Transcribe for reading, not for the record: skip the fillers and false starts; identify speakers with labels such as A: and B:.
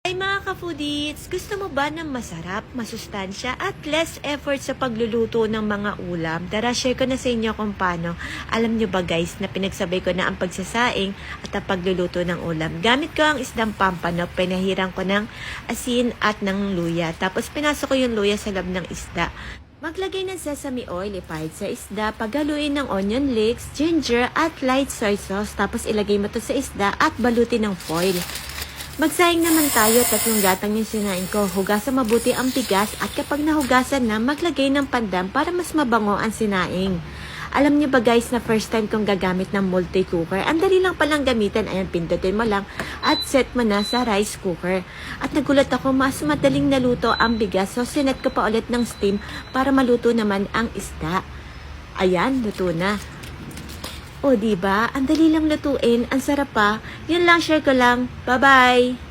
A: Ay mga ka-foodies, gusto mo ba ng masarap, masustansya at less effort sa pagluluto ng mga ulam? Tara, share ko na sa inyo kung paano. Alam nyo ba guys na pinagsabay ko na ang pagsasaing at ang pagluluto ng ulam. Gamit ko ang isdang pampano, pinahiran ko ng asin at ng luya. Tapos pinasok ko yung luya sa loob ng isda. Maglagay ng sesame oil, ipahid sa isda, paghaluin ng onion leeks, ginger at light soy sauce. Tapos ilagay mo to sa isda at balutin ng foil. Magsaing naman tayo, 3 gatang yung sinain ko. Hugasan mabuti ang bigas at kapag nahugasan na, maglagay ng pandan para mas mabango ang sinaing. Alam niyo ba guys na first time kong gagamit ng multi-cooker? Ang dali lang palang gamitan, ayan, pindutin mo lang at set mo na sa rice cooker. At nagulat ako, mas madaling naluto ang bigas, so sinet ko pa ulit ng steam para maluto naman ang isda. Ayan, luto na. O, diba? Ang dali lang lutuin. Ang sarap pa. Yun lang, share ko lang. Bye-bye!